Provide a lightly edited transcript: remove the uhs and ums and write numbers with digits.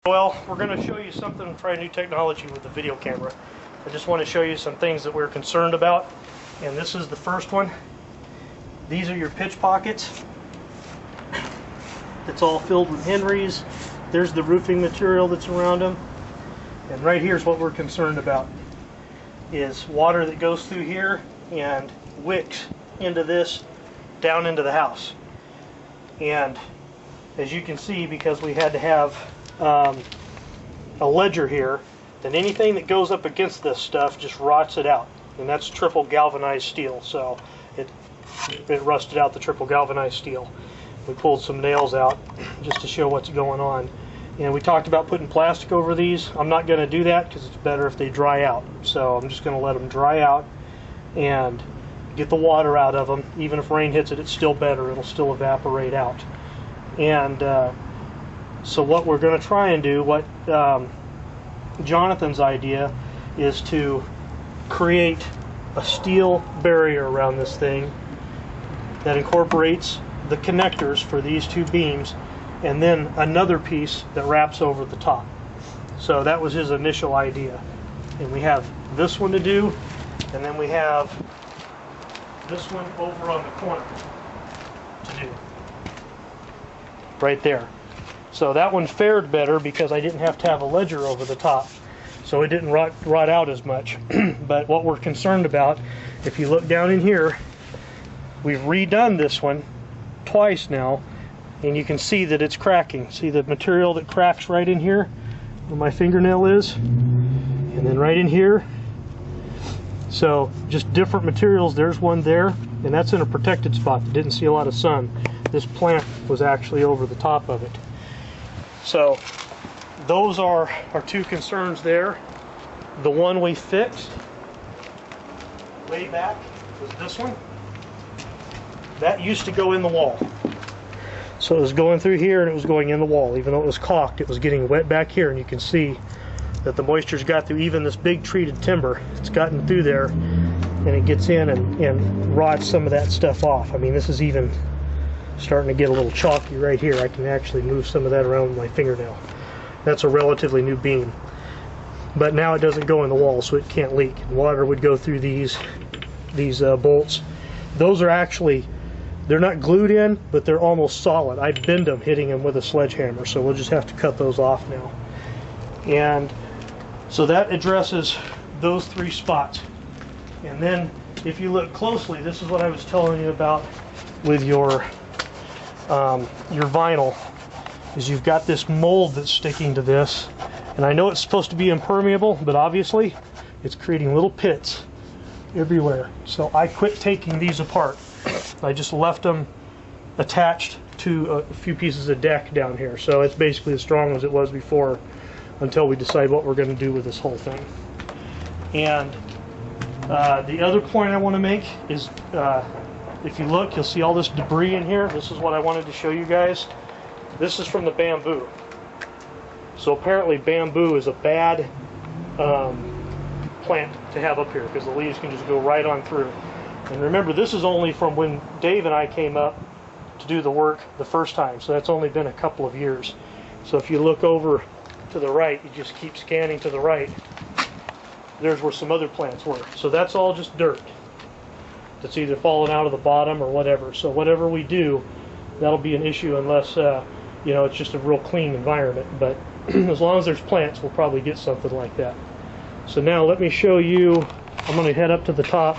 Well, we're going to show you something, try new technology with the video camera. I just want to show you some things that we're concerned about, and this is the first one. These are your pitch pockets. It's all filled with Henrys. There's the roofing material that's around them. And right here's what we're concerned about, is water that goes through here and wicks into this, down into the house. And as you can see, because we had to have a ledger here, then anything that goes up against this stuff just rots it out. And that's triple galvanized steel, so it rusted out the triple galvanized steel. We pulled some nails out just to show what's going on. And we talked about putting plastic over these. I'm not going to do that because it's better if they dry out. So I'm just going to let them dry out and get the water out of them. Even if rain hits it, it's still better. It'll still evaporate out. And so what we're going to try and do, what Jonathan's idea is to create a steel barrier around this thing that incorporates the connectors for these two beams, and then another piece that wraps over the top. So that was his initial idea. And we have this one to do, and then we have this one over on the corner to do. Right there. So that one fared better because I didn't have to have a ledger over the top, so it didn't rot out as much. But what we're concerned about, if you look down in here, we've redone this one twice now, and you can see that it's cracking. See the material that cracks right in here where my fingernail is, and then right in here. So just different materials. There's one there, and that's in a protected spot that didn't see a lot of sun. This plant was actually over the top of it. So those are our two concerns there. The one we fixed way back was this one. That used to go in the wall. So it was going through here and it was going in the wall. Even though it was caulked, it was getting wet back here, and you can see that the moisture's got through even this big treated timber. It's gotten through there, and it gets in and rots some of that stuff off. I mean, this is even starting to get a little chalky right here. I can actually move some of that around with my fingernail. That's a relatively new beam, but now it doesn't go in the wall, so it can't leak. Water would go through these bolts. Those are actually, they're not glued in, but they're almost solid. I bend them hitting them with a sledgehammer, so we'll just have to cut those off now. And so that addresses those three spots. And then if you look closely, this is what I was telling you about with your vinyl, is you've got this mold that's sticking to this, and I know it's supposed to be impermeable, but obviously it's creating little pits everywhere. So I quit taking these apart. I just left them attached to a few pieces of deck down here, so it's basically as strong as it was before until we decide what we're going to do with this whole thing. And the other point I want to make is, if you look, you'll see all this debris in here. This is what I wanted to show you guys. This is from the bamboo. So apparently bamboo is a bad plant to have up here because the leaves can just go right on through. And remember, this is only from when Dave and I came up to do the work the first time. So that's only been a couple of years. So if you look over to the right, you just keep scanning to the right, there's where some other plants were. So that's all just dirt that's either fallen out of the bottom or whatever. So whatever we do, that'll be an issue unless you know, it's just a real clean environment. But as long as there's plants, we'll probably get something like that. So now let me show you. I'm going to head up to the top